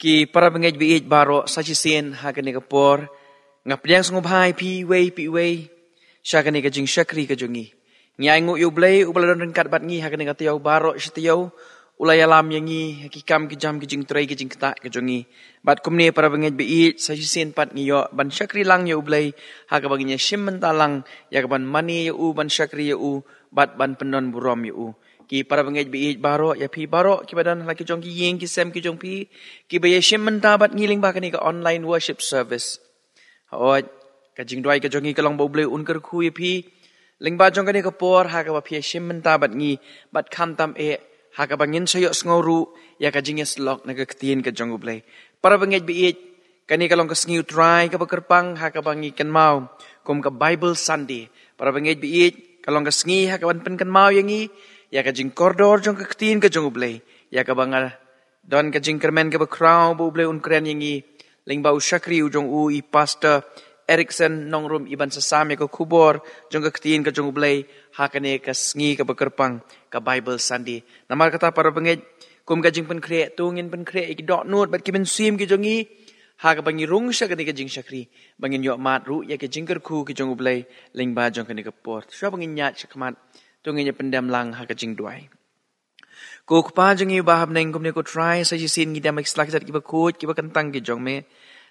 Ki para bengej biij baro sajisen hakane kapor ngapdiang sngubhai pi wei syakane ka jing syakri ka jongi ngai ngu yu blai ubladon rengkat bat ngi hakane ka tiau baro sitiau ulai alam yangi hakikam ki jam ki jing trai ki jing kta ka jongi bat kumne para bengej biij sajisen pat ngi yo ban syakri lang yu blai haka baginya shim mentalang ya ban mani yu ban syakri yu bat ban penon burom yu ki para bengej biij baro ya pi baro ki badan laki jong ki yeng ki sem ki jong pi ki bayeshim mentabat ngiling ba kani ka online worship service hoi ka jing doi ka jongi ka long bo ble un ker khu ya pi ling ba jong kani ka por ha ka ba pi shim mentabat ngi bat kham tam e ha ka bangin sayo sngoru ya ka jing slok na ka ktien ka jong ble para bengej biij kani ka long ka sngiu try ka ba kerpang ha ka bangi kan mau kum ka bible sunday para bengej biij ka long ka sngi ha ka ban pen kan mau yangi ya ka jing koridor jong ka ktien ka jong ble ya ka banga don ka jing kermen ka ba crow bo ble un kren yangi ling ba syakri u jong u I pastor Erikson nong rum iban sasam ya ka kubor jong ka ktien ka jong ble ha ka ne ka sngi ka ba kerpang ka bible sunday namar kata para bengej kum ka jing pen kre tungin pen kre ki dot not bat ki ben sim ki jongi ha ka bangi rung sha ka ne ka jing syakri bangin yo mat ru ya ka jing ker khu ki jong ble ling ba jong ka ne ka port sha bangin nya chakmat tungin pendam lang ha ka jing duai ko kpa jong I bahab neng kumne ko try sa jisin ngi dam exlak zat ki ba khoj ki ba kantang ki jong me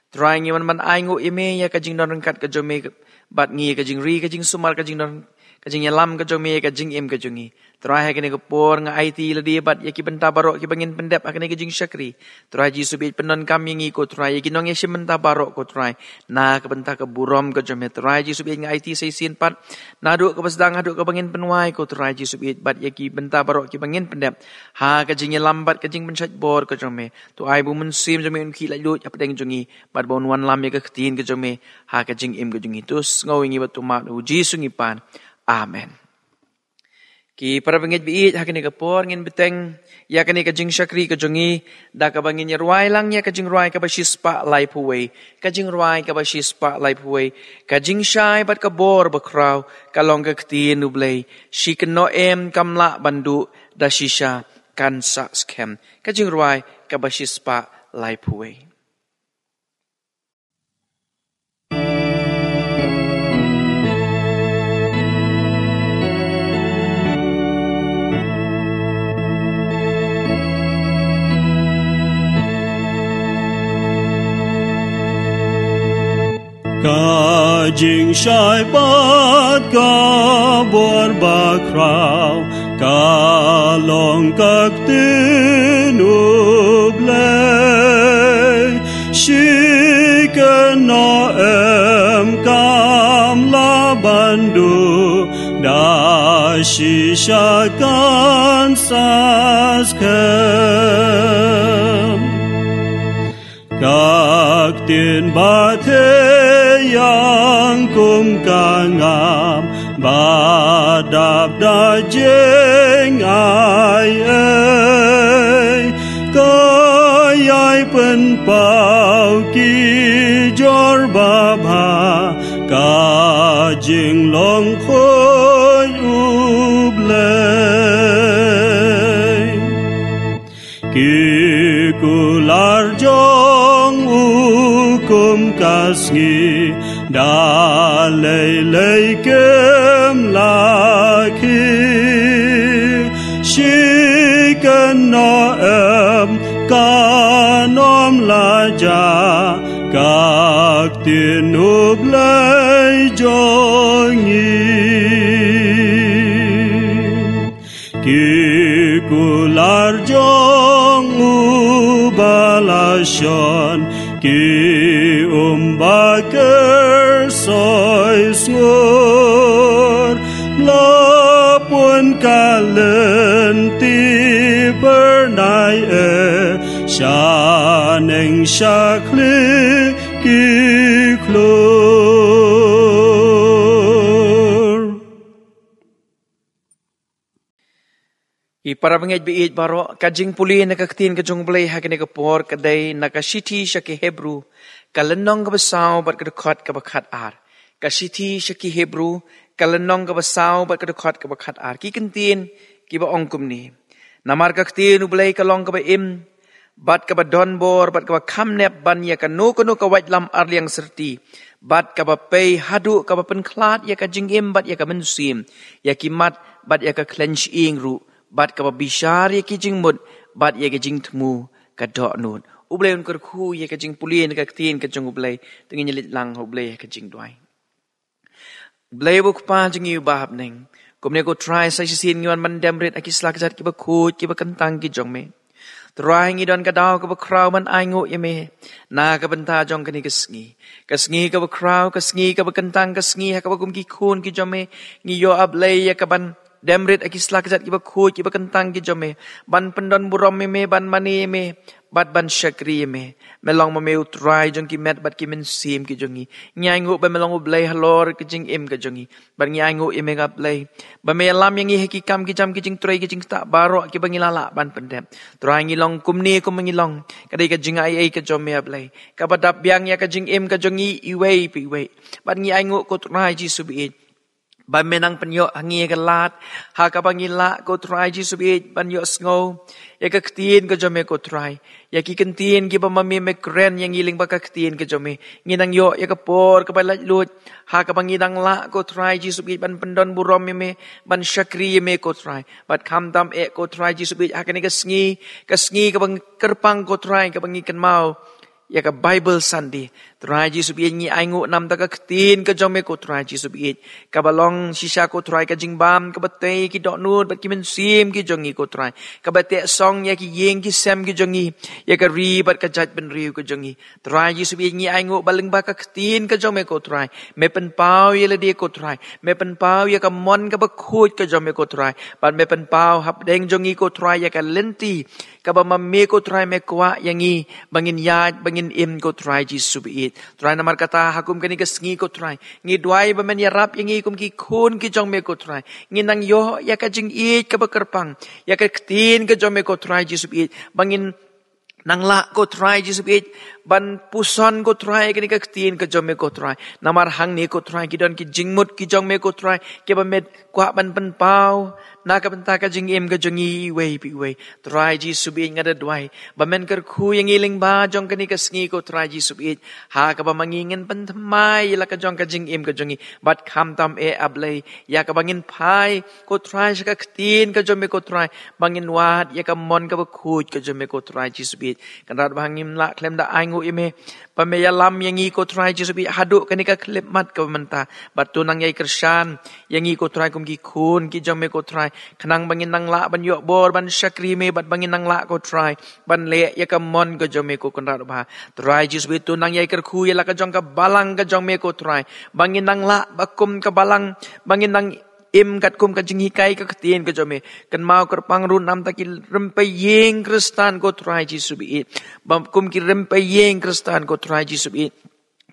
try ngi man ai ngo ime ya ka jing don kat ka jong me bat ngi ka jing ri ka jing sumar ka jing don ka jing yalam ka jong me ka jing em ka jongi try ha kene ko por nga IT la dia bat ya ki benta barok ki bangin pendep akane ka jing syakri try ji subit penon kam ngi ko try ki nong ye benta barok ko try na ka benta ka burom ka jong me try ji subit nga IT sai sin pat na du ka basdang adu ka bangin penwai ko try ji subit bat ya ki benta barok ki bangin pendep ha ka jing lambat ka jing pensat bor ka jong me tu ai bu mun sim jong me un ki la lut apa deng jongi bat bon wan lam ya ka ktin ka jong me ha ka jing em ka jongi tus ngawingi batu ma u ji sungi pan amen ki para bengej biij hakane ka por ngin beteng ya kane ka jing syakri ka jongi da ka bangin ya ruai lang ya ka jing ruai ka ba shispa lai puwei ka jing ruai ka ba shispa lai puwei ka jing shai bat ka bor ba kraw ka long ka ktin ublei shi kan no em kamla bandu da shisha kan sa skem ka jing ruai ka ba shispa lai puwei Ka jing shai bat ka bor ba kraw ka long kak tin ublay shi ka no em kam la bandu da shi sha kan sas kem kak tin ba te yang kum kangam badab da jeng ai kayai pen pau ki jor babha ka jing long khoi ublay ki kular jong ukum kasngi da lei kem laki shi kan no em kanom la ja kak tin ublay jongi ki kular jong ubalasyon ki umbaker soy sngur lapun kalenti bernai shaneng shakli ki klur I para bengej biij baro kajing puli na kaktin ka jong blay hakane ka por kadai na ka shiti sya ki Hebrew kalenong ka basaw bat ka dukot ka bakat ar ka shiti sya ki Hebrew kalenong ka basaw bat ka dukot ka bakat ar ki kantin ki ba ongkum ni namar kaktin ublay kalong ka ba im Bat ka ba donbor, bat ka ba kamnep ban ya ka no ka wait lam arliang serti. Bat ka ba pay hadu ka ba penklat ya ka jingim bat ya ka mensim. Ya ki mat bat ya ka clench ing ru. Bat ka ba bishar ya ki jingmut bat ya ka jing temu ka dok nun. Ublay un kerku ya ka jing pulien ka ktin ka jong ublay. Tengin nyelit lang ublay ka jing duay. Ublay buk pa jing yu bahab neng. Kumne ko try sa sisin ngiwan mandem rit akis lakzat ki ba kut ki ba kentang ki jong me. Try ngi don ka daw ka ba kraw man ay ngu yame. Na ka benta jong kani kasngi. Kasngi ka ba kraw, kasngi ka ba kentang, kasngi ha ka ba kumki kun ki jong me. Ngi yo ablay ya ka ban demrit akis lakzat ki ba kut ki ba kentang ki jong me. Ban pendon burom me ban mani me. Bat ban syakri me. Melong me utray jong ki met bat ki mensim ki jongi. Nyai ngu ba melong ublay halor ki jing im ka jongi. Ban nyai ngu ime ka blay. Ba me alam yang ihi ki kam ki jam ki jing tray ki jing tak baro ki bangilala ban pendem. Tray ngilong kumni ko mangilong. Kadai ka jing ay ka jom me ablay. Kabadap biang ya ka jing im ka jongi iway pi iway. Ban nyai ngu ko tray ji subiit. Ban menang penyo hangi ka lat. Ha ka bangila ko tray ji subiit. Ban yo sngo. Ya ka ktiin ka jome ko try. Ya ki kentiin ki ba mami me kren yang iling ba ka ktiin ka jome. Nginang yo ya ka por ka balat lut. Ha ka bang nginang la ko try ji subit ban pendon burom me ban syakri me ko try. Bat kam tam ko try ji subit ha ka ni ka sngi ka bang kerpang ko try ka bang ikan mau. Ya ka Bible Sunday. Try ji subit ngi aingu nam ta ka ktiin ka jome ko try ji subit. Ka balong sisa ko try ka jingbam ka batay ki dok nur bat ki mensim ki jongi ko try. Ka batay song ya ki yeng ki sem ki jongi. Ya ka ri bat ka jat ben riu ka jongi. Try ji subit ngi aingu baling ba ka ktiin ka jome ko try. Me pen pau ya la dia ko try. Me pen pau ya ka mon ka ba khut ka jome ko try. Bat me pen pau hap deng jongi ko try ya ka lenti. Ka ba me ko try me kwa yangi bangin yad bangin im ko try ji subit. Try namar kata hakum kani ka sngi ko try. Ngi duai ba men yarap yangi kum ki khun ki jong me ko try. Ngi nang yo ya ka jing it ka ba kerpang. Ya ka ktin ka jong me ko try ji subit. Bangin nang la ko try ji subit. Ban puson ko try kani ka ktin ka jong me ko try. Namar hang ni ko try ki don ki jingmut ki jong me ko try. Ke ba med kwa ban pen pau. Na ka benta ka jing im ka jongi way pi way. Try ji subit nga da duai. Ba men ker khu yang iling ba jong kani ka sngi ko try ji subit. Ha ka ba mangingin pan thamai la ka jong ka jing im ka jongi. Bat kham tam ablay. Ya ka bangin pai ko try ka ktin ka jong me ko try. Bangin wat ya ka mon ka ba khut ka jong me ko try ji subit. Kan rat bangim la klem da aingu ime. Pamaya lam yang ko try ji subit haduk kani ka klep mat ka menta. Bat tunang yai kersan yang ko try kum ki khun ki jong me ko try. Kenang bangin nang la ban yok bor ban syakri me bat bangin nang la ko try ban le ya ka mon ko jome ko konra ba try jis betu nang yai kerku ya la ka jong ka balang ka jong me ko try bangin nang la bakum ka balang bangin nang im kat kum ka jing hikai ka khtien ka jome kan mau kerpang run nam takil rempe yeng kristan ko try jis subi bam kum ki rempe yeng kristan ko try jis subi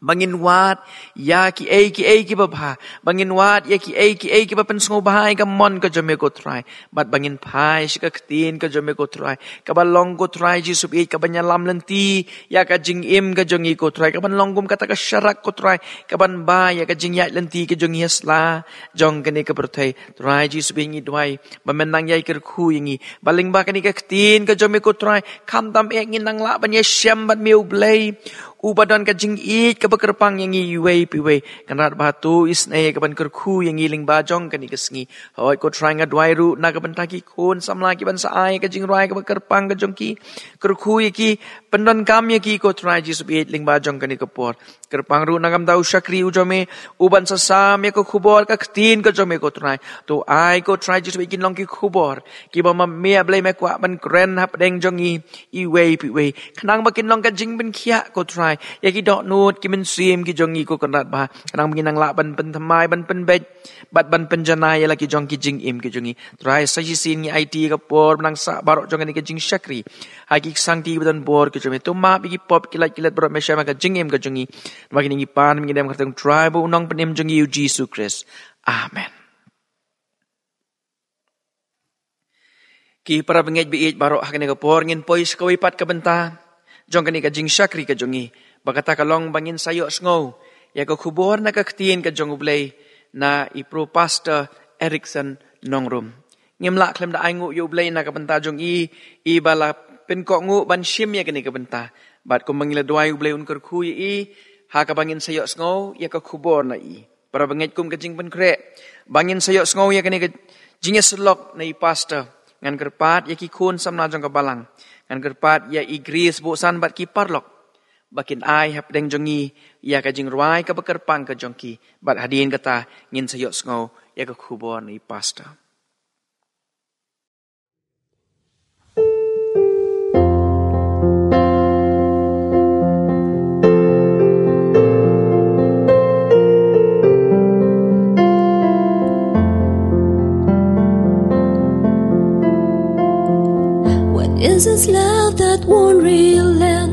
bangin wat ya ki ki babha bangin wat ya ki ba pensngo bahai ka mon ka jome ko try bat bangin pai ka ktin ka jome ko try ka balong ko try ji subi ka banyalam lenti ya ka jing im ka jongi ko try ka ban longgum kata ka syarak ko try ka ban ba ya ka jing ya lenti ka jongi hasla jong kani ka pertai try ji subi ngi duai ba menang yai ker khu yangi baling ba kani ka ktin ka jome ko try kam tam ek ngin nang la ban ya syam bat meu blai ubadan ka jing it ka bakerpang yang iway piway kanrat batu isnay ka ban kerku yang iling bajong kani kesngi hoy ko try nga dwai ru na ka ban taki kun samla ki ban saai ka jing rai ka bakerpang ka jong ki kerku ki pendon kam ki ko try ji subit ling bajong kani kapor kerpang ru nagam dau syakri ujome uban sasam ya ko khubor ka ktin ka jome ko try to ai ko try ji subit kin long ki khubor ki ba ma me blai me kwa ban kren hap deng jongi iway piway khnang ba kin long ka jing ben khia ko try ya ki dok nut ki men sim ki jongi ko kanrat ba kanang binang la ban pen thamai ban pen bet bat ban pen janai la ki jong ki jing im ki jongi try sa ji sin ni IT ka por nang sa barok jong ni ka jing syakri haki sang ti ban bor ki jome to ma bi ki pop kilat bro me syama ka jing im ka jongi makin ngi pan mi dem khatang try bo unang penem jongi u Jesus Christ amen ki para bengej bi barok hakne ka por ngin pois ka wipat ka benta jong kani ka jing syakri ka jongi bakata kalong bangin sayo sngo ya ka khubor na ka khtien ka jong ublay na ipro pastor Erickson nongrum ngimla klem da aingu yu ublay na ka banta jong i bala pen kok ngu ban shim ya kani ka benta bat ko mangila doai ublay un kerku i ha ka bangin sayok sngo ya ka kubor na i para banget kum kajing pen kre bangin sayok sngo ya kani ka jingya selok na i pastor ngan kerpat ya ki kun samna jong ka balang ngan kerpat ya i gris bosan bat ki parlok bakin ai hap deng jongi ya ka jing ruai ka bakerpang ka jongki bat hadin kata ngin sayok sngo ya ka kubor na i pastor. Is this love that won't relent,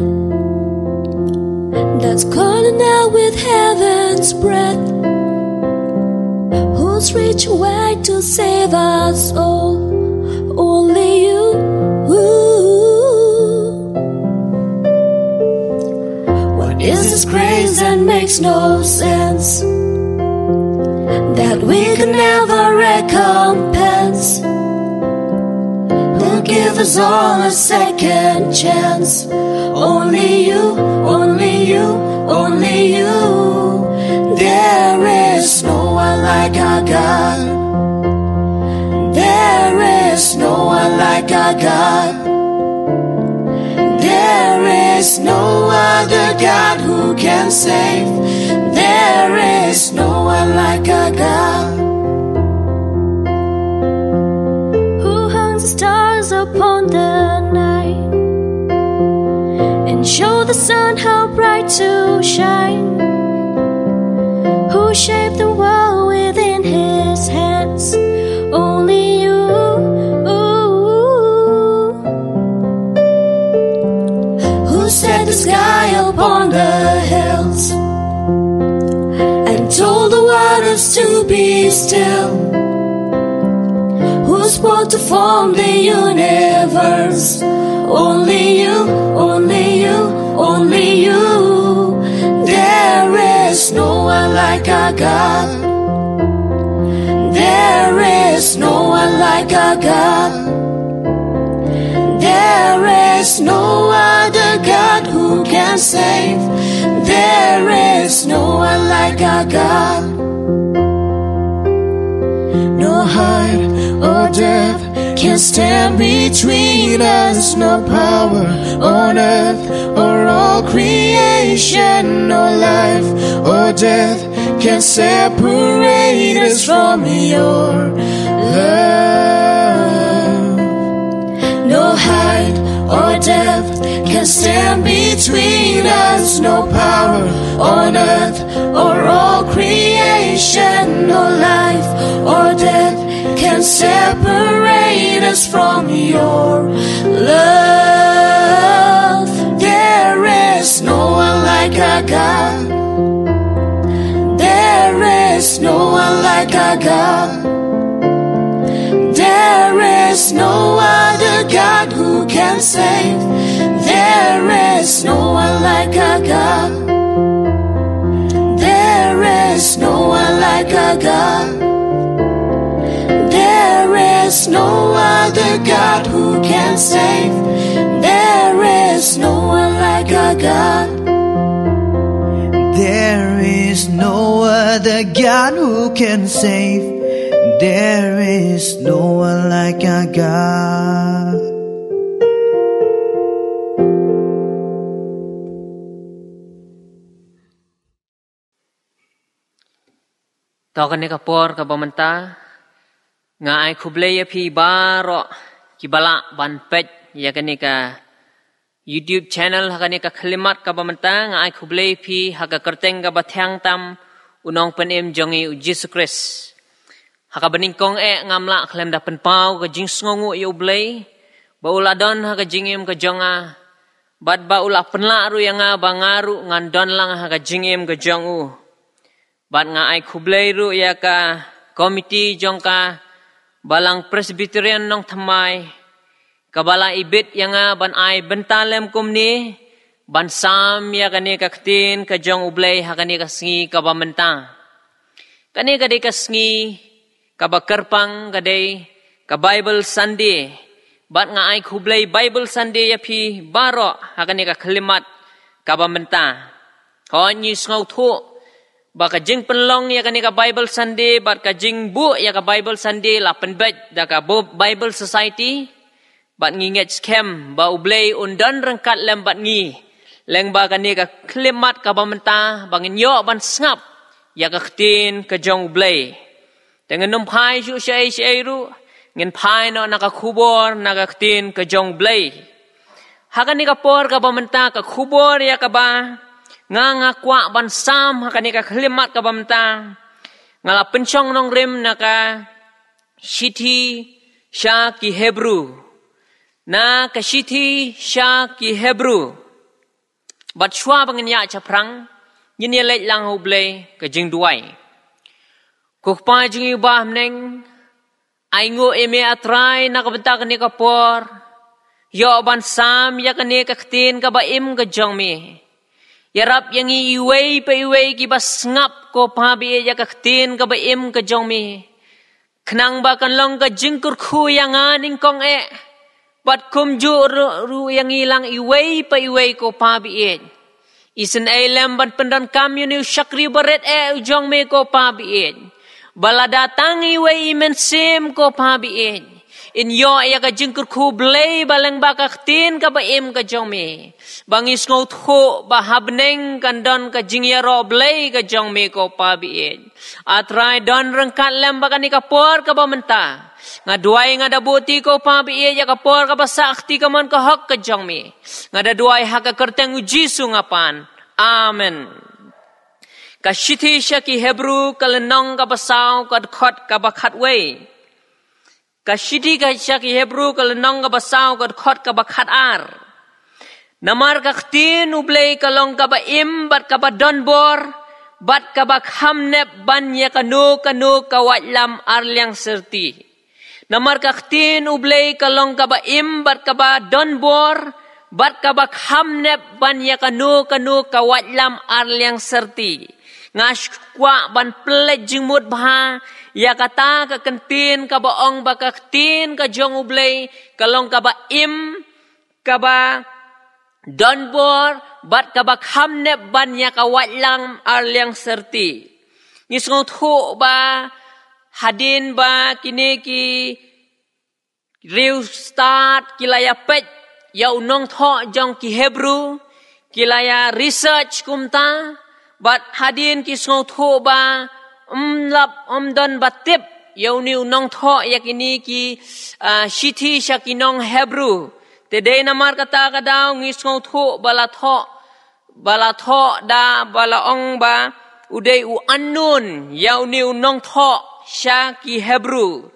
that's calling out with heaven's breath, who's reached wide to save us all? Only you. What is this grace that makes no sense, that we can never recompense? Give us all a second chance. Only you, only you, only you. There is no one like our God. There is no one like our God. There is no other God who can save. There is no one like our God. Stars upon the night and show the sun how bright to shine, who shaped the world within his hands? Only you. Who set the sky upon the hills and told the waters to be still, who spoke to form the universe? Only you, only you, only you. There is no one like our God. There is no one like our God. There is no other God who can save. There is no one like our God. No height or depth can stand between us. No power on earth or all creation. No life or death can separate us from your love. No height or depth can stand between us. No power on earth or all creation. No life or death can separate us from your love. There is no one like our God. There is no one like our God. There is no other God who can save. There is no one like our God. There is no one like our God. There is no other God who can save. There is no one like our God. There is no other God who can save. There is no one like our God. Tokan ni kapor ka pamanta nga ay kublaya pi baro kibala banpet ya kanika YouTube channel hakani ka khalimat ka pamanta nga ay kublaya pi haka kerteng ka batyang tam unong penem jongi Jesus Christ haka beningkong ngamla khlem da penpau ka jing sngongu yu blay bauladon haka jingem ka jonga bad baula penla ru yang bangaru ngandon lang haka jingem ka jongu bat nga ay kublay ru ya ka komiti jong ka balang Presbyterian nong thamai kabala ibit yang ban ay bentalem kumni ban sam ya kani ka ktin ka jong ublay hakani ka sngi ka bamenta kani ka de ka sngi ka bakarpang ka de ka Bible Sunday bat nga ai kublay Bible Sunday ya pi baro hakani ka kalimat kabamenta ho ni ngau thu ba ka jing penlong ya kani ka Bible Sunday bat ka jing bu ya ka Bible Sunday la penbet da ka Bible Society bat nginget scam ba ublay undan rengkat lem bat ngi leng ba kani ka kalimat kabamenta bangin yo ban ngap ya ka khtin ka jong ublay dengan numpai ju syai ru ngin pai no nakakubor nakaktin ka jong blay hakani ka por ka bamenta ka kubor ya ka ba nga kwa ban sam hakani ka khlimat ka bamenta ngala penchong nong rim naka shithi sha ki Hebrew na ka shithi sha ki Hebrew bat shwa bangin ya chaprang yin ye lek lang ho blay ka jing duai kukpa jing ba mneng Aingo eme atrai nakabenta kani kapor. Yo ban sam ya kani kaktin ka baim ka jongmi. Yarap yang iway pa iway ki bas ngap ko pabi ya kaktin ka baim ka jongmi. Knang ba kan long ka jingkur khu yang aning kong Bat kumju ru yang ilang iway pa iway ko pabi Isin ailam ban pendan kamyuni syakri baret ujongmi ko pabi Bala datang iwe imen sim ko pabiin. In yo ya ka jingkur ku blay balang bakaktin ka baim ka jongmi. Bangis ngau thu bahabneng kan don ka jingyaro blay ka jongmi ko pabiin. Atray don rengkat lem bakani ka por ka bamenta. Nga duay nga dabuti ko pabiin ya ka por ka basakti ka man ka hak ka jongmi. Nga da duay hak ka kerteng ujisu ngapan. Amen. Kashithi sya ki Hebrew kalenong ka basaw kad khot ka bakhat way. Kashithi ka sya ki Hebrew kalenong ka basaw kad khot ka bakhat ar. Namar kaktin ublay kalong ka baim bat ka badonbor bat ka bakhamnep ban ya kanu kawatlam arlyang serti. Namar kaktin ublay kalong ka baim bat ka badonbor bat ka bakhamnep ban ya kanu kawatlam arlyang serti. Ngash kwa ban pelet jingmut bah ya kata ka kentin ka baong ba kaktin ka jong ublay kalong ka ba im ka ba donbor bat ka ba khamne ban ya ka watlang arlyang serti ngisngong thu ba hadin ba kini ki riu start kilaya pet ya unong tho jong ki Hebrew kilaya research kumta Bat hadin ki ngau tho ba lap don batip yauni unong tho yakini ki shithi shakinong Hebrew tede namar kata kadaw ngis ngau tho bala tho da bala ong ba udai u annun yauni unong tho shaki Hebrew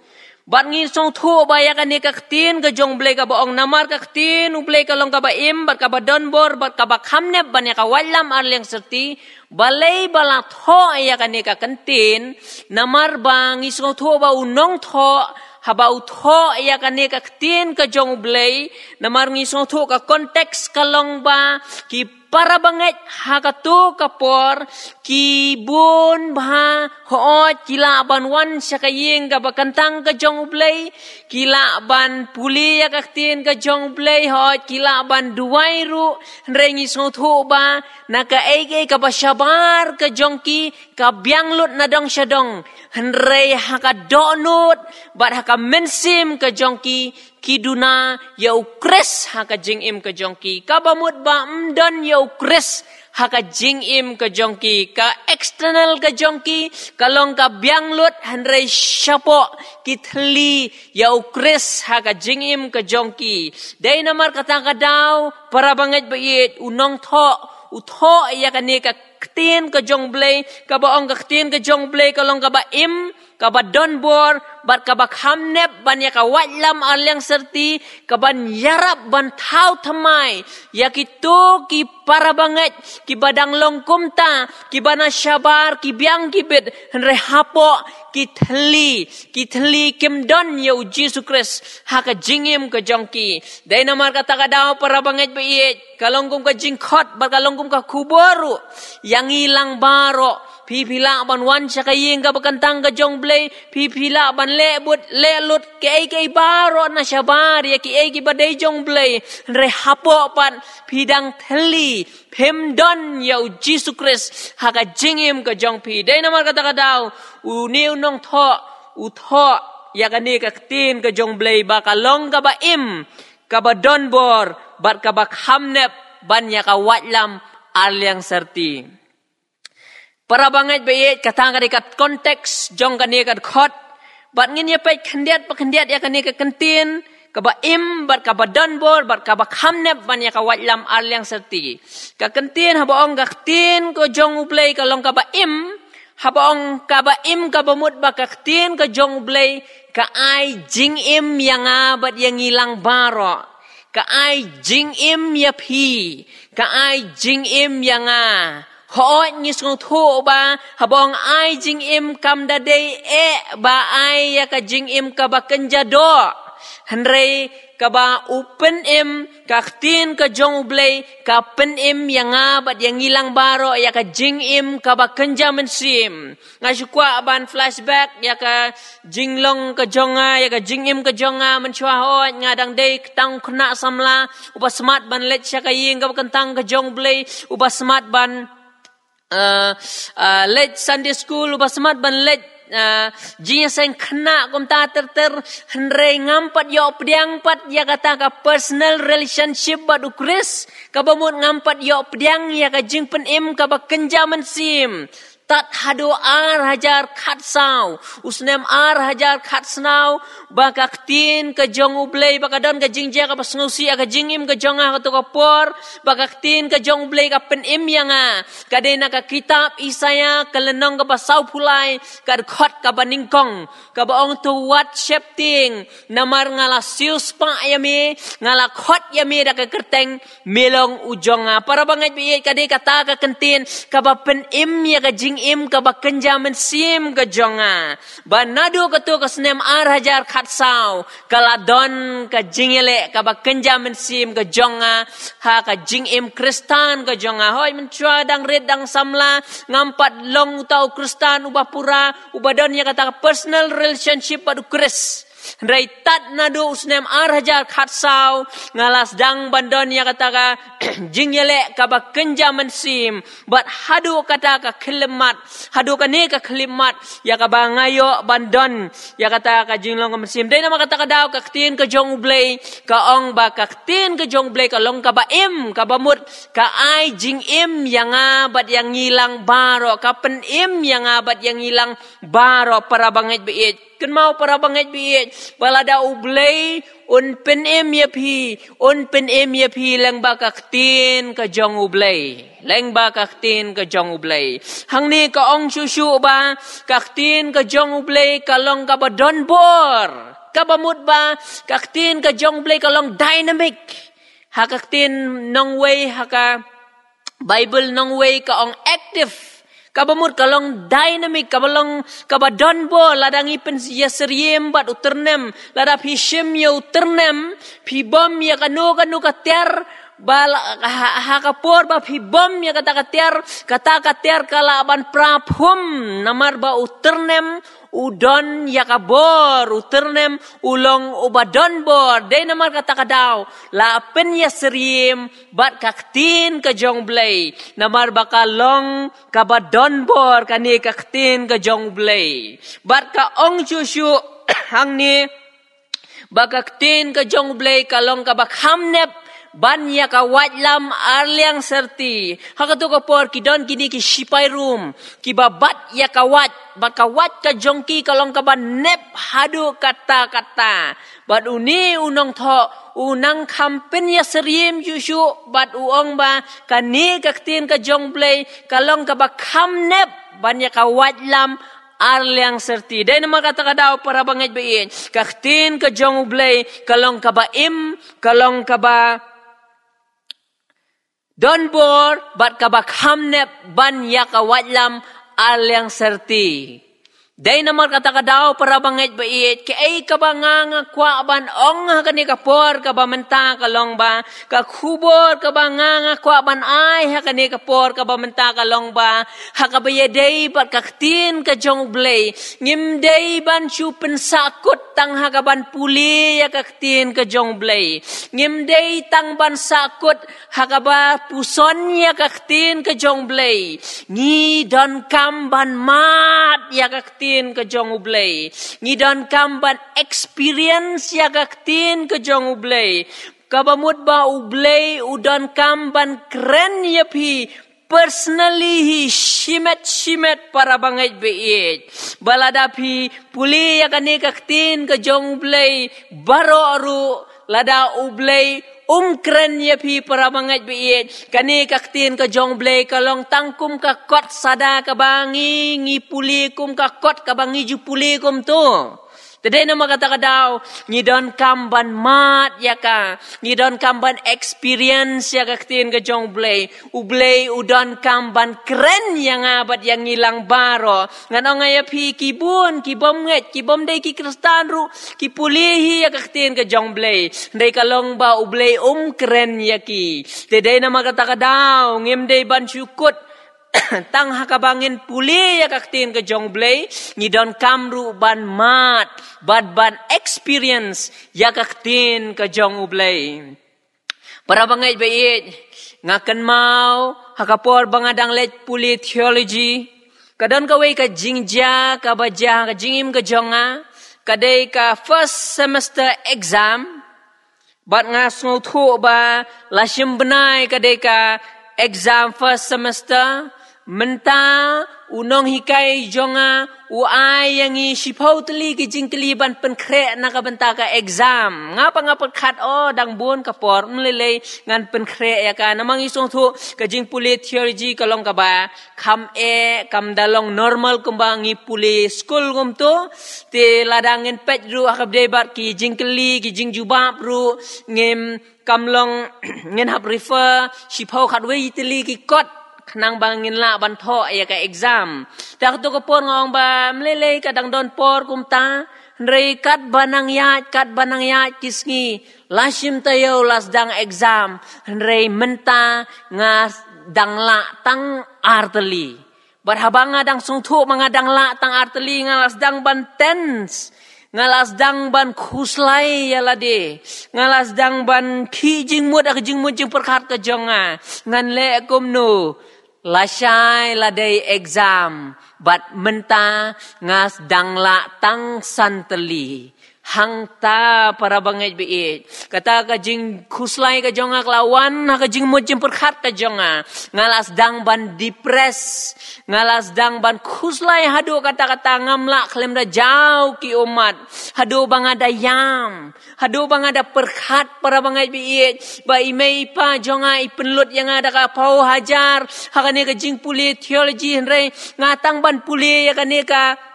Bat ngis ngau tho ba yakani kaktin ka jong blay ka baong namar kaktin ublay ka long ka baim bat ka ba donbor bat ka ba khamnep ban ya ka walam arlyang serti balay bala tho ya kanika kentin namar bang isong tho ba unong tho haba utho ya kanika kentin ka jong blay namar ngisong tho ka konteks kalong ba ki para banget hakatu kapor ki bun ba hoot kila ban wan sakaying ka bakantang ka jong blay kila ban puli ya kaktin ka jong blay hoot kila ban duway ru rengi song tho ba naka ege ka basyabar ka jongki ka bianglut na dong syadong henrei haka donut bat haka mensim ka jongki kiduna ya ukres haka jingim ka jongki kabamut ba mdon ya ukres haka jingim ka jongki ka external ka jongki kalong ka bianglut henrei syapo kitli ya ukres haka jingim ka jongki dai namar kata kadaw para banget bait unong tho utho ya kanika ktin ka jong blay ka baong ka ktin ka jong blay kalong ka ba im ka ba donbor bat ka ba khamnep ban ya ka watlam arlyang serti ka ban yarap ban tau thamai ya kitu ki para banget ki badang longkum ta ki bana syabar ki biang ki bet henre hapo ki thli kim don ya Jesus Christ haka jingim ka jongki dai namar kata kadaw para banget bait kalongkum ka jingkhot bat kalongkum ka kuboru yang ilang baro pi pila ban wan syakaying ka bakantang ka jong blay pi pila ban le lut ke baro na syabar ya ki badai jong blay re hapo pan pidang theli phem don ya Jesus Christ haka jingim ka jong pi dai namar kata daw u niu nong tho ya kani ka tin ka jong blay ba kalong ka ba im ka ba don bor bat ka ba khamnep ban ya ka watlam alyang serti. Para banget bayet katang kadikat konteks jong kanikat khot. Bat ngin ya pay kandiat ya kanikat kentin. Kaba im bat kaba donbor bat kaba khamnep ban ya ka watlam alyang serti. Ka kentin habaong kaktin ko jong ublay kalong kaba im. Habaong kaba im kaba mut ba kaktin ko jong ublay ka ay jing im yang abat yang ilang baro. Ka ai jing im ya phi ka ai jing im yang ho ni sung thu ba habong ai jing im kam da dei ba ai ya ka jing im ka ba kenja do hanrei ka ba open im ka tin ka jong blay ka pen im yang bat yang ilang baro ya ka jing im ka ba kenja mensim ngasukwa ban flashback ya ka jinglong ka jonga ya ka jing im ka jonga menchwa ho ngadang dei tang khna samla uba smart ban let sya ka ying ka kentang ka jong blay uba smart ban let Sunday school uba smart ban let jinya sang kena kumta ter henrei ngampat yo pediang pat ya kata ka personal relationship badu Chris ka bamut ngampat yo pediang ya ka jing pen im ka ba kenja mensim tat hado hajar khat saw usnem hajar khat snaw bakak tin ka jong ublay bakadon ka jingja ka pasngusi ka jingim ka jonga ka to ka por bakak tin ka jong ublay ka pen im yanga kadena ka kitab Isaya kalenong ka pasaw pulay ka khot ka baningkong ka baong to what shapting namar ngala sius pa yami ngala khot yami da ka kerteng melong ujonga para banget bi kade kata ka kentin ka ba pen im ya ka jing im ka ba kenja mensim ka jonga banado ka to ka snem hajar khat saw kaladon ka jingele ka ba kenja mensim ka jonga ha ka jing im kristan ka jonga hoy menchua dang red dang samla ngampat long tau kristan ubah pura ubadon ya kata personal relationship padu Chris Rai tat nado usnem hajar khat saw ngalas dang bandon ya kata ka jingyele ka ba kenja mensim bat hadu kata ka khlemat hadu ka ne ka khlemat ya ka ba ngayo bandon ya kata ka jinglong mensim dai nama kata ka daw ka tin ka jong ublay ka ong ba ka tin ka jong ublay ka long ka ba im ka ba mut ka ai jing im yang bat yang ngilang baro ka pen im yang bat yang ngilang baro para banget biit kan mau para banget biit balada ublay un pen em ya pi lang bakak tin ka jong ublay lang bakak tin ka jong ublay hang ni ka ong susu ba kak tin ka jong ublay kalong ka ba don bor ka ba mut ba kak tin ka jong ublay kalong dynamic ha kak tin nong way ha ka Bible nong way ka ong active kabamut kalong dynamic kabalong kabadonbo ladang ipen ya seriem bat uternem ladap hishim ya uternem pibom ya kanu kater bal hakapor ba pibom ya kata kater kalaban praphum namar ba uternem udon yakabor uternem ulong ubadon bor dai namar kata kadaw la pen ya serim bat kaktin ka jong blay namar bakalong kabadon bor kani kaktin ka jong blay bat ka ong chusu hang ni bakaktin ka jong blay kalong ka bakhamnep ban ya ka watlam arliang serti hakatu ka por kidon kini ki shipai room ki babat ya ka wat bakawat ka jongki kalong ka ban nep hadu kata bat uni unong tho unang kampen ya serim yusu bat uong ba kani kaktin ka jong blay kalong ka bakham nep ban ya ka watlam arliang serti dai nama kata kadaw para banget bein kaktin ka jong blay kalong ka ba im kalong ka ba don bor bat kabak hamnep ban ya kawatlam alyang serti. Day namar kata kadaw para bangit bait ke ay kabanganga kwa ban ong hakani kapor ka bamenta kalong ba ka kubor ka banganga kwa ban ay hakani kapor ka bamenta kalong ba hakabaya day pat kaktin ka jong blay ngim day ban chu pensakut tang hakaban puli ya kaktin ka jong blay ngim day tang ban sakut hakaba puson ya kaktin ka jong blay ngi don kam ban mat ya kaktin ka jong ublay ngidon kamban experience ya kaktin ka jong ublay kabamut ba ublay udon kamban kren ya pi personally hi shimet para bangay beit balada pi puli ya kani kaktin ka jong ublay baro aru lada ublay kren ya pi para mangat biit kani kaktin ka jong blay kalong tangkum ka kot sada ka bangi ngi pulikum ka kot ka bangi ju pulikum tu Today na makata daw ngidon kamban mat ya ka ngidon kamban experience ya kaktin ka jong blay ublay udon kamban kren yang abad yang ngilang baro ngano ngaya pi kibun kibom nget kibom day ki kristan ru ki pulihi ya kaktin ka jong blay day kalong ba ublay kren ya ki today na makata daw ngim day ban syukut tang hakabangin puli ya kaktin ka jong blay ngidon kamru ban mat ban experience ya kaktin ka jong ublay para bangay bait ngakan mau hakapor bangadang let puli theology kadon kaway ka jingja ka baja ka jingim ka jonga kaday ka first semester exam bat nga snotho ba lasim benay kaday ka exam first semester menta unong hikai jonga uai yang i sipau teli ki jingkeli ban penkre na ka benta ka exam ngapa khat dang bun ka por mlele ngan penkre ya ka namang isong thu ka jing puli theology kalong ka ba kam dalong normal kumbangi puli school gum to te ladangin pet ru akab debat ki jingkeli ki jing jubab ru ngem kamlong ngen hab refer sipau khatwe teli ki kot nang bangin la ban tho ya ka exam tak to ko por ngong ba mlele kadang don por kumta rei kat banang ya kisngi lasim tayo las dang exam rei menta ngas dang la tang arteli barhabanga dang sungthu mangadang la tang arteli ngalas dang ban tense ngalas dang ban khuslai ya lade ngalas dang ban kijing mut jing perkhat ka jonga ngan le kumno Lasai ladai exam bat menta ngas dangla tang santeli hangta para bangit beit kata ka jing khuslai ka jonga lawan ka jing mujim perkhat ka jonga ngalas dang ban depres ngalas dang ban khuslai hadu kata-kata ngamla klem da jauh ki umat hadu bangada yam hadu bangada perkhat para bangit beit ba imei pa jonga ipenlut yang ada ka pau hajar hakane ka jing puli theology henrei ngatang ban puli ya kane ka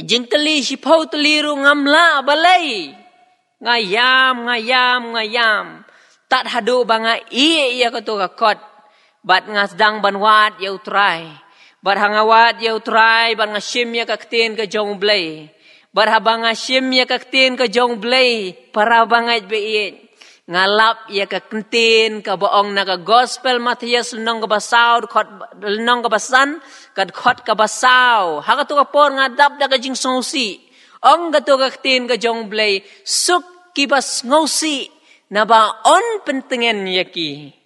jingkeli sipau teliru ngamla balai ngayam tat hadu banga iya ka to ka kot bat ngasdang banwat ya utrai bar hangawat ya utrai ban ngasim ya kaktin ka jong blay bar habanga sim ya kaktin ka jong blay para bangat beit ngalap ya ka kentin ka boong na ka gospel Matias lenong ka basaw khot lenong ka basan kad khot ka basaw hakatu ka por ngadap da ka jing songsi ong gatu ka kentin ka jong blay suk ki bas ngosi na ba on pentengen yaki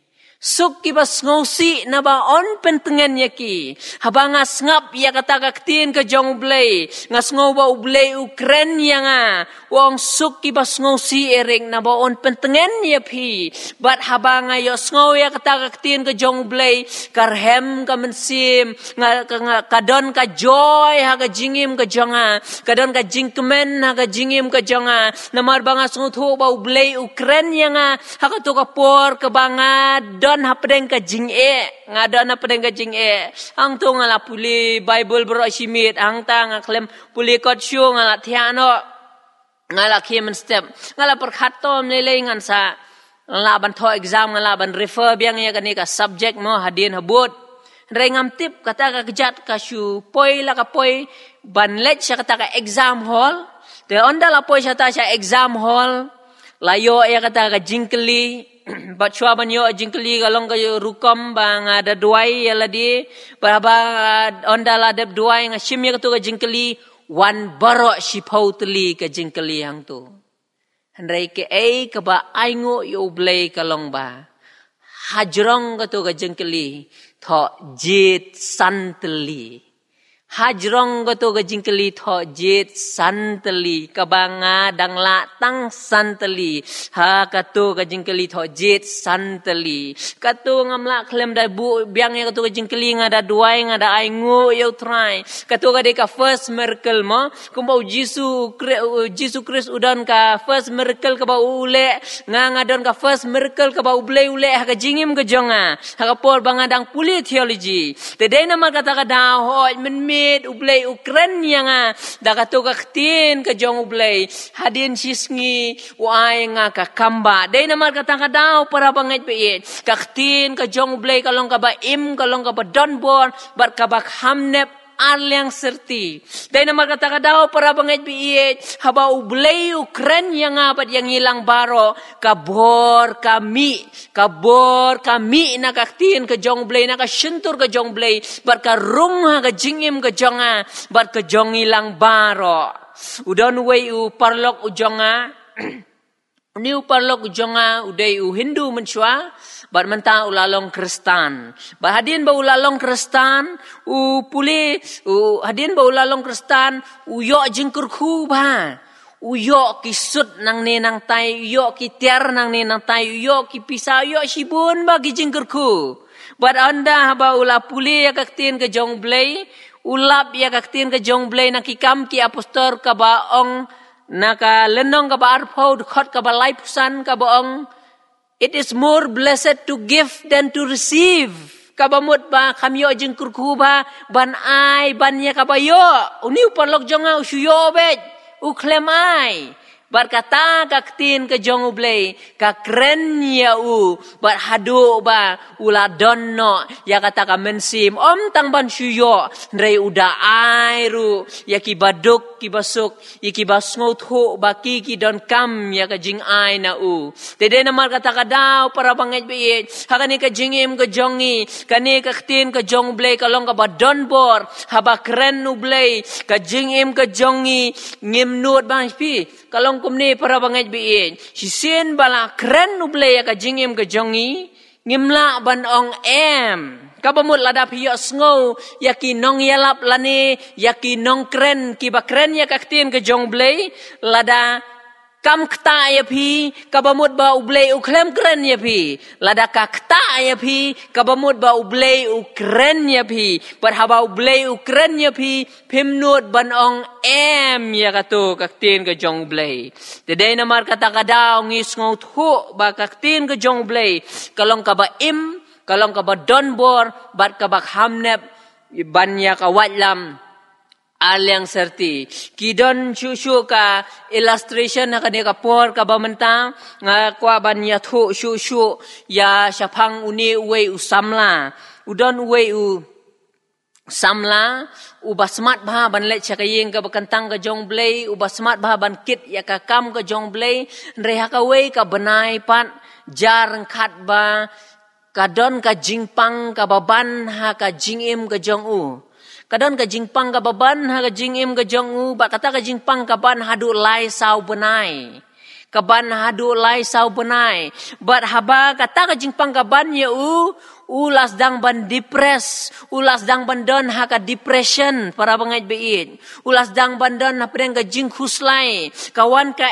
suk ki bas ngosi na ba on pentengen yaki habanga ngap ya kata ka kentin ka jong blay ngas ngo ba ublay ukren yang wong suk ki bas ngosi ering na ba on pentengen ya pi bat habanga yo ngo ya kata ka kentin ka jong blay karhem ka mensim kadon ka joy ha ka jingim ka jonga kadon ka jingkemen ha ka jingim ka jonga namar banga snuthu ba ublay ukren yang ha ka to ka por ka banga hapdeng ka jing ngadon hapdeng ka jing ang tu ngala puli bible bro simit ang ta ngaklem puli kot syu ngala thiano ngala kim step ngala perkhat tom lele ngan sa ngala ban tho exam ngala ban refer biang ya kani ka subject mo hadin habut Rengam tip kata ka kejat ka shu poi la ka poi ban let sya kata ka exam hall. De onda la poi sya ta sya exam hall. Layo ya kata ka jingkeli. Bat chua ban yo jingkeli kalong ka rukom bang ada duai ya la di. Ba onda la dep duai nga shim ya ka tu ka jingkeli wan barok shipau teli ka jingkeli hang tu. Handrai ke ka ba aingo yo blei kalong ba. Hajrong ka tu ka jingkeli tho jit santeli. Hajrong ka tu ka jingkeli tho jit santeli. Kabanga dang la tang santeli. Ha ka tu ka jingkeli tho jit santeli. Ka tu ngam la klem dai bu biang ya ka tu ka jingkeli ngada duai ngada ai ngu yo try. Ka tu ka de ka first miracle mo. Kumbau Jesus Christ udan ka first miracle ka ba ule ngadon ka first miracle ka ba ule ha ka jingim ka jonga. Ha ka por bangadang puli theology. Te dai na kata ka da ho men ublay ukren yang dakato kaktin ka jong ublay hadin sisngi uay nga kakamba day naman katang kadaw para bangit pe kaktin ka jong ublay kalong ka ba kalong ka ba donbor bar ka ba hamnep alyang serti day naman katang kadaw para bangit pe haba ublay ukren yang apat yang hilang baro kabor kami na kaktin ka jong blay na ka syentur ka jong blay bar ka rung ha ka jingim ka jonga bar ka jong ilang baro udon way u parlok u jonga ni u parlok u jonga uday u Hindu mensua bar menta ulalong Kristan ba hadin ba ulalong Kristan u puli u hadin ba ulalong Kristan u yo jingkur khu ba uyo ki sut nang ne nang tai uyo ki tiar nang ne nang tai uyo ki pisau uyo sibun bagi jingkurku buat anda haba ula puli ya kaktin ke jong blay ulap ya kaktin ke jong blay na ki kam ki apostol ka baong naka lenong ka ba arpau khot ka ba lai pusan ka baong it is more blessed to give than to receive kabamut ba kamyo jingkurku ba ban ai ban ya ka ba yo uni uparlok jonga usuyo bet uklemai berkata kaktin ke jong ublay ka kren ya u bar hadu ba ula donno ya kata ka mensim tang ban syuyo ndrei uda airu ya ki baduk ki basuk ki basngot ho baki ki don kam ya ka jing ai na u tede namar kata ka daw para bangit bi hakani ka jingim ka jongi kani kaktin ka jong ublay kalong ka ba donbor haba kren ublay ka jingim ka jongi ngimnut bang pi kalong kumni para bangit biin sisin bala kren ublay ka jingim ka jongi ngimla ban ong kabamut ladap hiyo sngo yaki nong yalap lani yaki nong kren ki ba kren ya kaktin ka jong blay lada kam kta ya pi kabamut ba ublay uklem kren ya pi lada ka kta ya pi kabamut ba ublay ukren ya pi perhaba ublay ukren ya pi pimnut ban ong ya kato kaktin ka jong blay today na mar kata kadaw ngis ngot ho ba kaktin ka jong blay kalong ka ba kalong ka ba donbor bat ka ba hamnep banya ka watlam alyang serti kidon shushu ka illustration na kani ka por ka ba menta nga kwa banya thu shushu ya syapang uni uwe usamla udon uwe u samla ubasmat bha ban le chakayeng ka bakantang ka jong blay ubasmat bha ban kit ya ka kam ka jong blay reha ka we ka banai pat jar khat ba kadon ka jingpang ka baban ha ka jingim ka jong u kadon ka jingpang ka baban ha ka jingim ka jong u ba kata ka jingpang ka ban hadu lai sau benai kaban hadu lai sau benai bat haba kata ka jingpang ka ban ye ulas dang ban depres ulas dang ban don ha ka depression para bangait beit ulas dang ban don ha preng ka jing khuslai kawan ka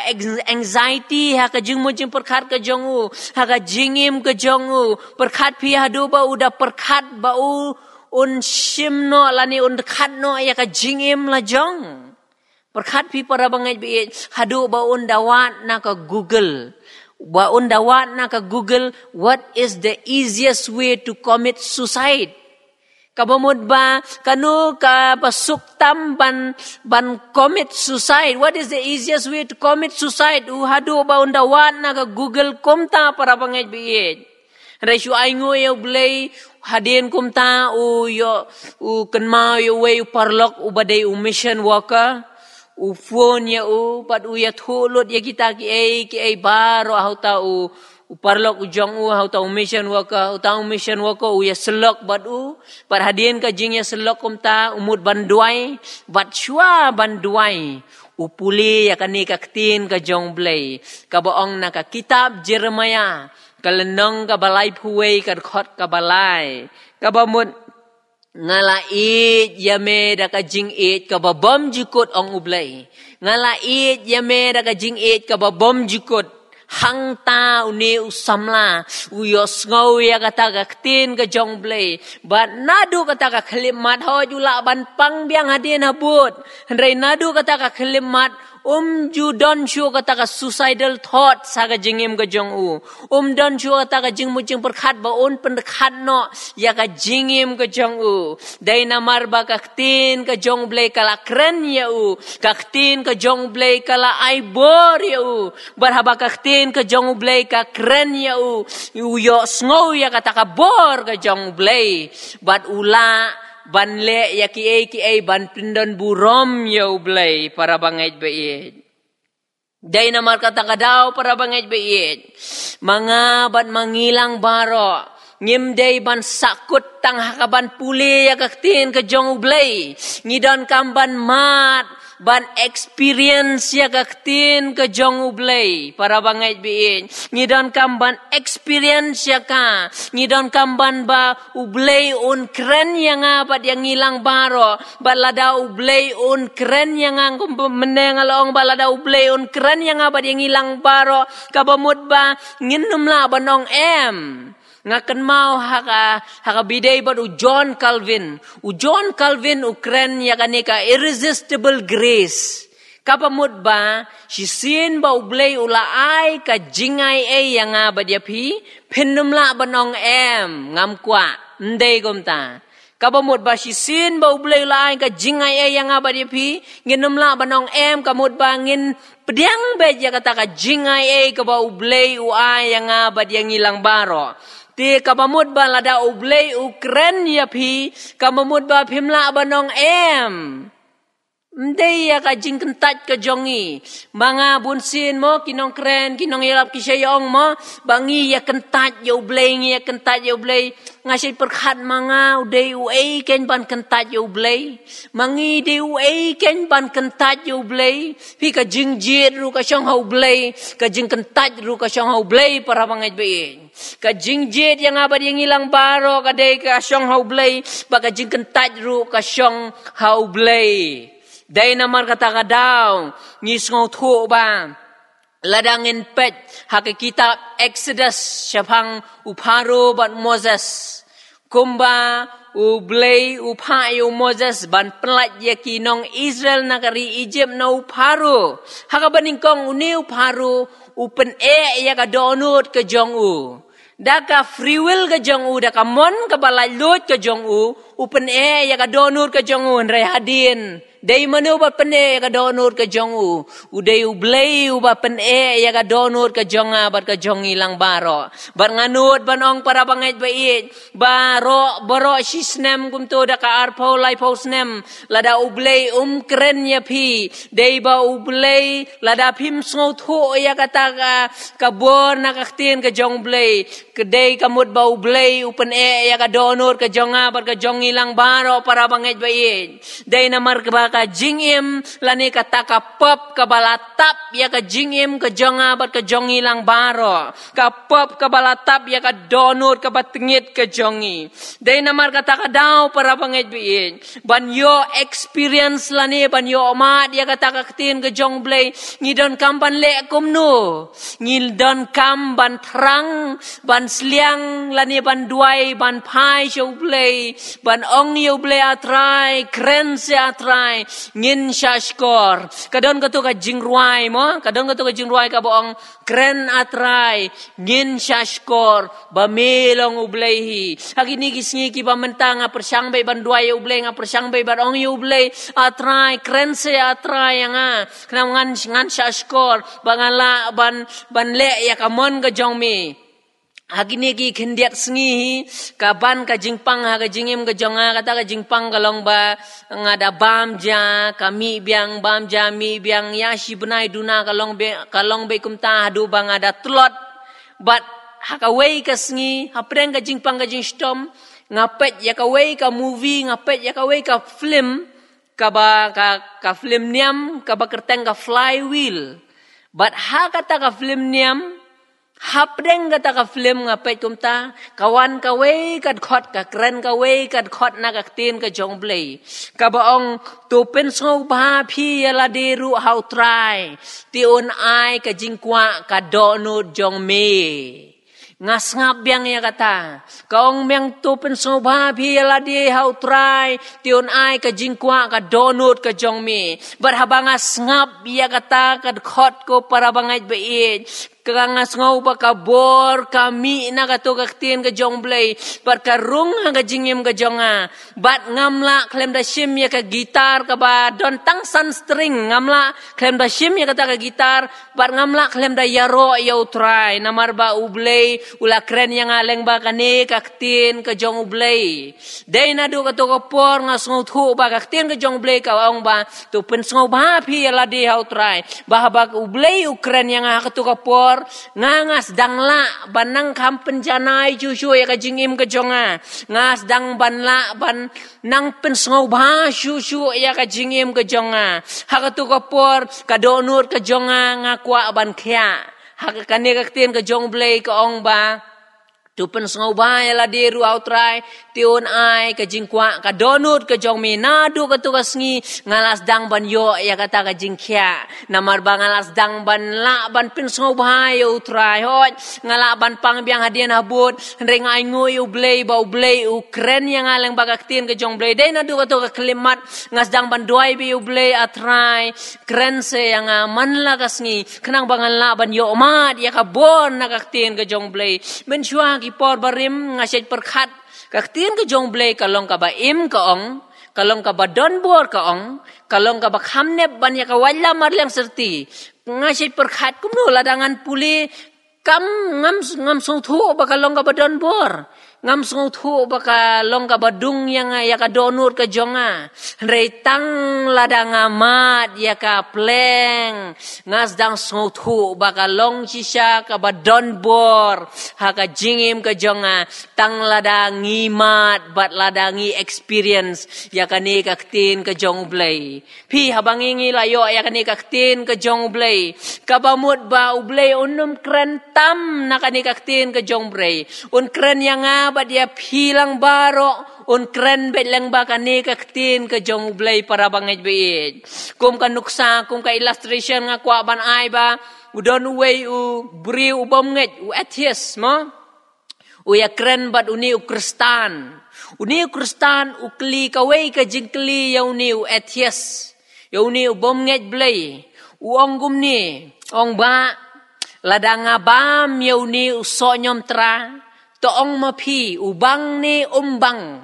anxiety ha ka jing mo jing perkhat ka jong u ha ka jingim ka jong u perkhat pi hadu ba uda perkhat ba u un shimno lani un khat no ya ka jingim la jong perkhat pi para bangait beit hadu ba un dawat na ka Google ba un dawat na ka Google what is the easiest way to commit suicide kabamud ba kanu ka pasuktam ban commit suicide what is the easiest way to commit suicide hadu ba un dawat na ka Google komta para bangait beit Reshu ai ngoi yo blay hadin kum ta u kan ma yo we parlok u badai u mission worker u phone ya u pat u ya thulut ya kita ki ai baro hau ta u parlok u jong u hau ta u mission worker u ya selok bat u pat hadin ka jing ya selok kum ta umut banduai bat shwa banduai upuli ya kani ka ktin ka jong blay ka boong na ka kitab Jeremiah kalenong ka balay puway ka khot ka balay ka bamut ngala it yame da ka jing it ka babom jukut ong ublay ngala it yame da ka jing it ka babom jukut hang ta uni usamla uyos ngau ya kata ka ktin ka jong blay bat nadu kata ka khlimat ho jula ban pang biang hadin habut hendrai nadu kata ka khlimat ju don shu kata ka suicidal thought saga jingim ka jong u don shu kata ka jing mujing perkhat ba on perkhat no ya ka jingim ka jong u dai namar ba ka ktin ka jong blay kala kren ya u ka ktin ka jong blay kala ai bor ya u barhaba ka ktin ka jong blay ka kren ya u yo sngow ya kata ka bor ka jong blay bat ula ban le ya ki ban pindon burom yo blay para bangait bait dai namar kata kadaw para bangait bait mga ban mangilang baro ngim day ban sakut tang hakaban puli ya kaktin ka jong blay ngidon kamban mat ban experience ya kaktin ka jong ublay para bangait biin ngidon kamban experience ya ka ngidon kamban ba ublay un kren ya nga bat yang ngilang baro balada ublay un kren ya nga meneng along balada ublay un kren ya nga bat yang ngilang baro kabamut ba nginum la banong ngakan mau haka bidai bat u John Calvin ukren ya kanika irresistible grace kapamut ba sisin ba ublay ulaay ka jingay yang ba dia pi pinumla banong ngam kwa ndey gomta kapamut ba sisin ba ublay ulaay ka jingay yang ba dia pi nginumla banong kamut ba ngin pediang ba ya kata ka jingay ka ba ublay uay yang ba dia ngilang baro ti kabamut ba lada ublay ukren ya pi kabamut ba pimla banong Mday ya ka jing kentat ka jongi mga bunsin mo kinong kren kinong yalap kisayong mo bangi ya kentat ya ublay ngasay perkhat mga uday uay ken ban kentat ya ublay mangi day uay ken ban kentat ya ublay pi ka jing jit ru ka syong ha ublay ka jing kentat ru ka syong ha ublay para bangay bayin ka jing jit yang abad yang ilang baro ka day ka syong ha ublay ba ka jing kentat ru ka syong ha ublay Day namar kata kadaw, ngisngaw thu ba, ladangin pet, haki kitab Exodus, syapang uparo bat Moses, kumba ublay upayo Moses ban pelat ya kinong Israel nakari Egypt na uparo, haka baningkong uni uparo, upen ya ka donut ka jong u. Daka free will ka jong u, daka mon ka balayot ka jong u, upen ya ka donut ka jong u, nray hadin. Day manu ba pene ka donor ka jongu uday ublay uba pene ya ka donor ka jonga bar ka jongi lang baro bar nganut banong para bangait bait baro sisnem kumto da ka arpo lai posnem lada ublay kren ya pi day ba ublay lada pim sngot ho ya kata ka bor na kaktin ka jong blay kedai kamut ba ublay upene ya ka donor ka jonga bar ka jongi lang baro para bangait bait day namar ka jingim lani kata kapop kabalatap ya ka jingim ka jonga bat ka jongi lang baro kapop kabalatap ya ka donor ka batngit ka jongi day namar kata kadaw para bangait biin banyo experience lani banyo mat ya kata kaktin ka jong blay ngidon kam ban le kumno ngidon kam ban trang ban sliang lani ban duai ban pai show blay ban ong yo blay atrai kren se atrai ngin syashkor kadon kato ka jingruai mo kadon kato ka jingruai ka boong kren atrai ngin syashkor bamilong ublehi hagini gisngi ki bamenta nga persyang bay banduay ublay nga persyang bay barong ublay atrai kren se atrai nga kanang ngan syashkor bangala ban le ya kamon ka jongmi Agini ki kendiat sengi kaban ka jingpang ha ka jingim ka jonga kata ka jingpang kalong ba ngada bamja kami biang bamja mi biang yashi benai duna kalong be kumta hadu bang ada telot but ha ka wei ka sengi ha preng ka jingpang ka jingstom ngapet ya ka wei ka movie ngapet ya ka wei ka film ka film niam ka ba kerteng ka flywheel but ha kata ka film niam hapdeng kata ka film ngapet kumta kawan ka wei kad khot ka kren ka wei kad khot na ka tin ka jong blei ka baong tu pen sngau ba phi la de ru how try ti on ai ka jingkwa ka do nu jong me ngas ngap biang ya kata kaong miang tu pen sngau ba phi la de how try ti on ai ka jingkwa ka do nu ka jong me bar habangas ngap ya kata kad khot ko para bangai be Kangas ngau ba ka bor kami na ka to kaktin ka jong blay par ka rung nga jingim ka jonga bat ngamla klem da shim ya ka gitar ka ba don tang san string ngamla klem da shim ya ka gitar bat ngamla klem da yaro ya utray namar ba ublay ula kren yang aleng ba kane kaktin ka jong ublay day na do ka to ka por nga sngu thu ba kaktin ka jong blay ka ong ba to pen sngu ba phi la di ha utray ba ba ublay ukren yang ka to ka por ngangas dangla banang kam penjanai cucu ya ka jingim ka jonga ngas dang banla ban nang pensngau ba cucu ya ka jingim ka jonga ha ka tu ka por ka donur ka jonga ngakwa ban khya ha ka kane ka tin ka jong blay ka ong ba tu pensngau ba ya la de ru outrai tiun ai ka jingkwa ka donut ka jong mi nadu ka tu ka sngi ngalas dang ban yo ya kata ka jingkhya namar ba ngalas dang ban la ban pensngau ba ya utrai hot ngala ban pang biang hadian habut reng ai ngoi u blay ba u blay u kren yang aleng ba ka tin ka jong blay dai nadu ka tu ka klimat ngas dang ban doi bi u blay atrai kren se yang man la ka sngi kenang bangan la ban yo mat ya ka bon na ka tin ka jong blay men shwa ki por barim ngaset perkhat kaktin ka jong blay kalong ka ba im ka ong kalong ka ba don bor ka ong kalong ka ba khamnep ban ya ka wala marlang serti ngaset perkhat kumno ladangan puli kam ngam song thu ba kalong ka ba don bor ngam song thu ba ka long ka badung yang ya ka donur ka jonga reitang ladang amat ya ka pleng ngas dang song thu ba ka long sisa ka ba don bor ha ka jingim ka jonga tang ladang ngimat bat ladangi experience ya ka ni ka tin ka jong blay phi habangi layo ya ka ni ka tin ka jong blay ka ba mut ba ublay unum kren tam na ka ni ka tin ka jong blay un kren yang ba dia pilang baro un kren bet lang ba kani kaktin ka jong blay para bangaj beid kum ka nuksa kum ka illustration nga kwa ban ai ba udon way u bri u bomngej u atheist mo u ya kren bat uni u kristan u kli ka way ka jingkli ya uni u atheist ya uni u bomngej blay u onggum ni ong ba ladanga bam ya uni u sonyom tra toong mapi ubang ni umbang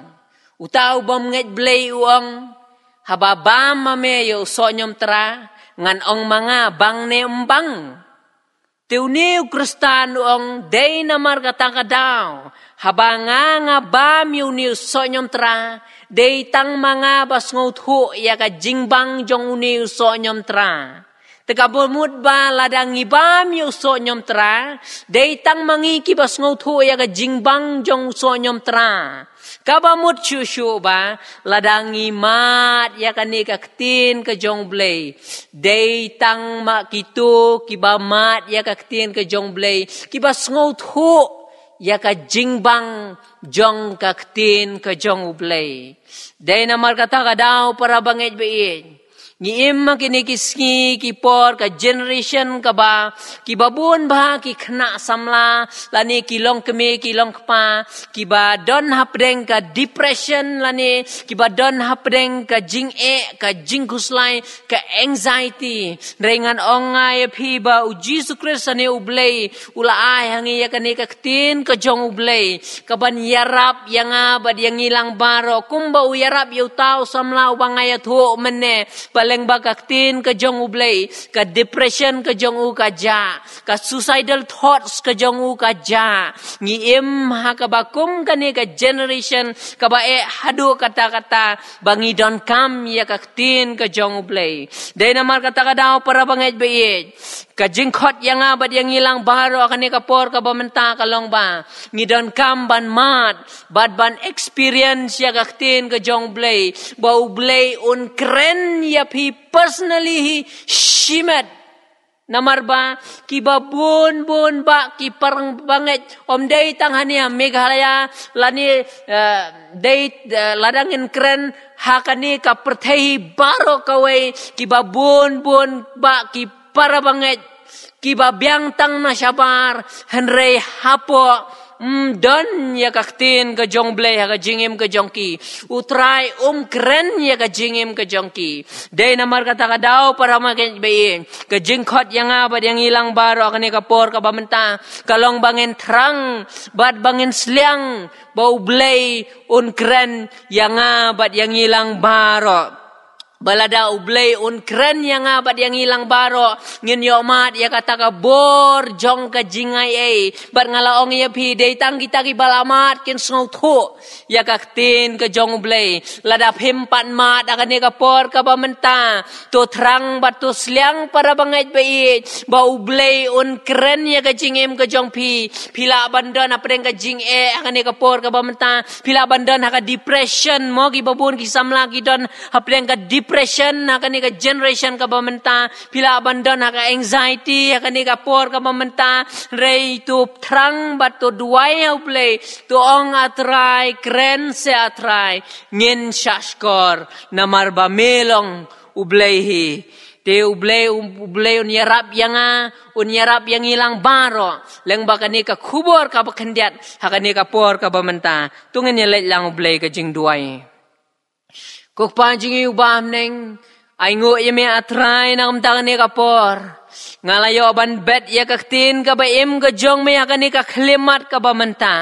utaw bom nget blay uong hababam mame yo sonyom tra ngan ong mga bang ni umbang tiuni kristan uong day namar katang kadaw habanga nga bam yuni sonyom tra day tang mga basngot hu ya ka jingbang jong uni sonyom tra Tegabumut ba ladang ibam yu so nyom tra. Deitang mangi kibas ngautu ya ka jingbang jong so nyom tra. Kabamut syusyu ba ladang imat ya ka ni kaktin ka jong blay. Deitang makitu kibamat ya kaktin ka jong blay. Kibas ngautu ya ka jingbang jong kaktin ka jong blay. Day namar kata ka daw para bangit bain. Ngiim makinikiski kipor ka generation ka ba kibabun ba ki khna samla lani kilong kemi kilong kpa kiba don hapdeng ka depression lani kiba don hapdeng ka jing ka jing kuslai ka anxiety rengan ongai phi ba u Jesus Christ ani ublay ula ai hangi ya kani ka tin ka jong ublay ka ban yarap yanga ba yang ilang baro kumba u yarap yu tau samla wangaya thu menne leng bakaktin ke jong ublay ka depression ke jong u ka ja ka suicidal thoughts ke jong u ka ja ngi im ha ka bakum kani ka generation ka ba hadu kata-kata bangi don kam ya kaktin ke jong ublay dai namar kata daw para banget be ka jingkhot yang abad yang hilang baro kani ka por ka bamenta kalong ba ngidon kam ban mat bad ban experience ya kaktin ke jong blay bau blay un kren ya pi personally shimat namar ba ki babun bun ba ki parang banget om day tanghania Meghalaya lani day ladangin kren hakani ka perthei baro kawai ki babun bun ba ki para banget ki babyang tang na syabar henrei hapo don ya kaktin ke jong blay ha jingim ke jongki utrai kren ya ka jingim ke jongki dai namar kata daw para makin be ke jingkhot yang abad yang hilang baro akani ka por ka bamenta kalong bangin terang bad bangin sliang bau blay kren yang abad yang hilang baro balada ublay kren yang abad yang hilang baro ngin yo mat ya kata ka bor jong ka jingai bar ngalaong ya pi dei tang kita ki balamat kin snau thu ya kaktin ke jong ublay lada himpan mat akane ka por ka bamenta to terang batu sliang para bangait bai ba ublay kren ya ka jingem ke jong pi pila bandan apreng ka jing akane ka por ka bamenta pila bandan ha ka depression mo gi babun ki samla ki don apreng ka depression hakani ka generation ka bamenta pila abandon haka anxiety hakani ka por ka bamenta rei tu thrang bat to duai play to ong atrai kren se atrai ngin shashkor namar ba melong ublehi te ublay unyarap yang hilang baro leng bakani ka kubor ka bakendiat hakani ka por ka bamenta tungen yelek lang ublay ka jing duai kuk panjing ubam neng aingo yeme atrai na kamtangan ni kapor ngalayo ban bet ya kaktin ka baim ka jong me yakani ka khlemat ka bamenta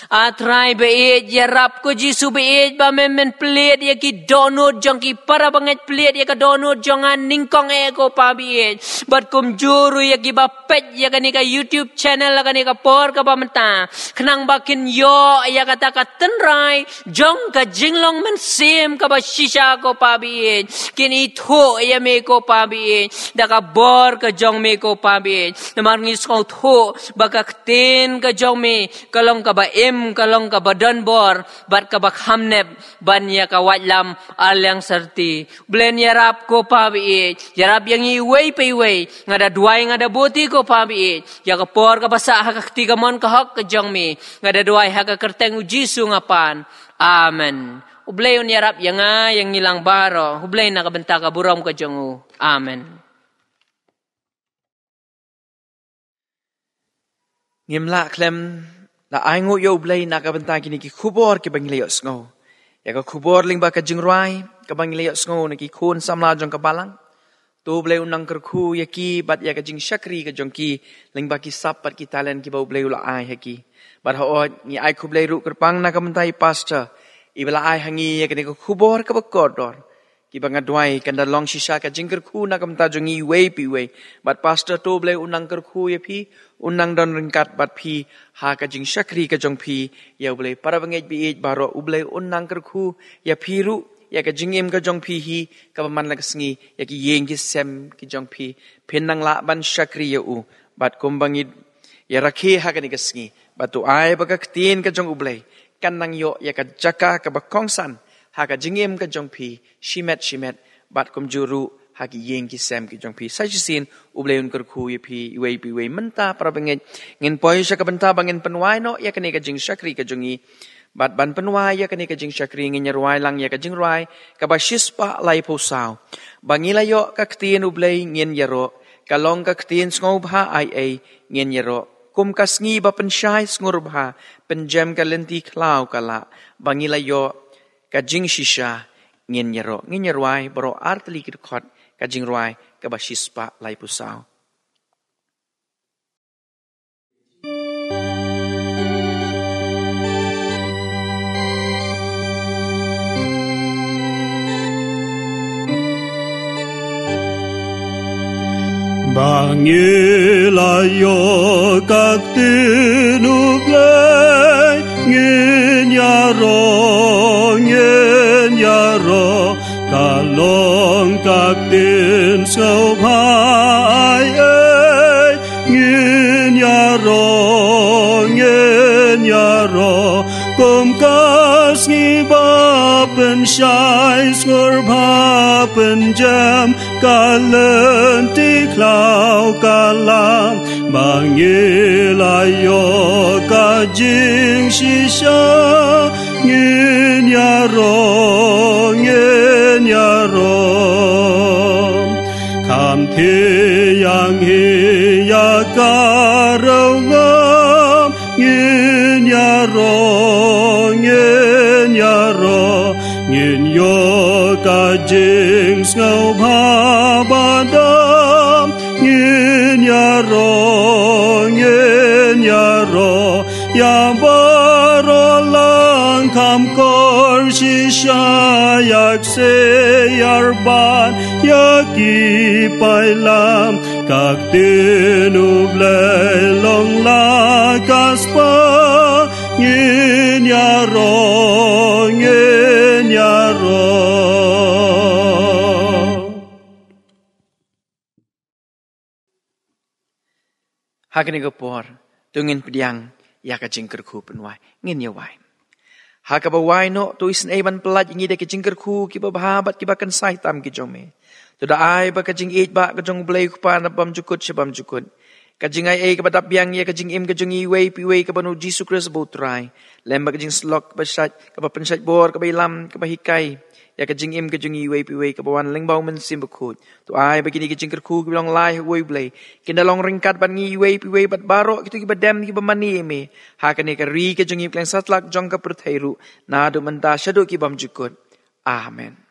atrai beet ya rap ko jisu beet ba men plate ya ki donut jong ki para banget plate ya ka donut jongan ningkong ko pa beet bat kum juru ya ki ba pet ya kani ka YouTube channel kani ka por ka bamenta khnang bakin yo ya kata ka tenrai jong ka jinglong men sim ka ba shisha ko pa beet kini tho ya me ko pa beet da ka bor ka jong me ko pa beet namar ngis ko tho bakaktin ka jong me kalong ka ba kalong ka badan bor bat ka bak hamneb ban ya ka watlam alyang serti blen yarap ko pa bi yarap yang iway pe iway ngada duai ngada boti ko pa bi ya ka por ka basa ha ka tiga mon ka hak ka jong mi ngada duai ha ka kerteng ujisu ngapan amen ublay on yarap yang ngilang baro ublay na ka benta ka buram ka jongu amen ngimla klem na aingo yo blay na kabanta kini ki khubor ki bangilay sngo ya ka khubor ling ba ka jingrai ka bangilay sngo na ki khun samla jong ka balang to blay unang kerku ya ki bat ya ka jing shakri ka jong ki ling ba ki sap pat ki talent ki ba blay ula ai ha ki bat ha ni ai khublay ru kerpang na kabanta I pastor ibla ai hangi ya ka khubor ka ba kodor ki banga duai kan da long shisha ka jingker khu na kamta jongi way pi way but pastor to blay unang ker khu ya phi unang don ringkat bat phi ha ka jing shakri ka jong phi ya blay para bangej bi ej baro ublay unang ker khu ya phi ru ya ka jingem ka jong phi hi ka man la sngi ya ki yeng ki sem ki jong phi phenang la ban shakri ya u bat kumbangid ya rakhe ha ka ni ka sngi bat tu ai ba ka tin ka jong ublay kan nang yo ya ka jaka ka ba kongsan haka jingem ka jong phi shimet bat kum juru haki yeng ki sem ki jong phi sajisin ubleun ker khu ye phi wei pi wei menta para bengen ngin poi sha ka benta bangen penwai no ya kane ka jing shakri ka jongi bat ban penwai ya kane ka jing shakri ngin yarwai lang ya ka jing rai ka ba shispa lai po sao bangila yo ka ktien ublei ngin yaro ka long ka ktien ngau bha ai ngin yaro kum ka sngi ba pen shai sngur bha pen jam ka lenti klau kala bangila yo kajing shisha ngin nyarwai bro artli kirkhot kajing rwai kabashispa lai pusau Bangilayo kag tinublay nginyaro kalong kag tin sopay nginyaro kumkas ngibapen syai ngurbapen jam kalen tiklau kalam bangilayo kajing shisha nginyaro kam yang hiya karungam nginyo kajing ngau babadam nginyaro ya barolang kam kor shishayak se yarban yaki pailam kag tinublay long lakaspa nginyaro Hakani gopor tungin pediang ya kajing kerku penwai ngin ya wai hakaba wai no tu isin eban pelat ngi de kajing kerku ki bahabat ki bakan sai tam ki jome tu da ai ba kajing eit ba kajong blai ku pa na bam jukut shabam jukut kajing ai ka badap yang ya kajing im kajing i wei pi wei ka banu Jesus Christ botrai lembak kajing slok ba shat ka ba pensat bor ka ba ilam ka ba hikai ya kajing im kajing i wei pi wei ka bawan lengbau men sim bakut tu ai begini kajing kerku ki long lai wei blai kindalong ringkat ban ngi wei pi wei bat barok kitu ki badam ki bamani me hakane ka ri kajing i kleng satlak jong ka perthairu na do menta shadu ki bam jukut amen.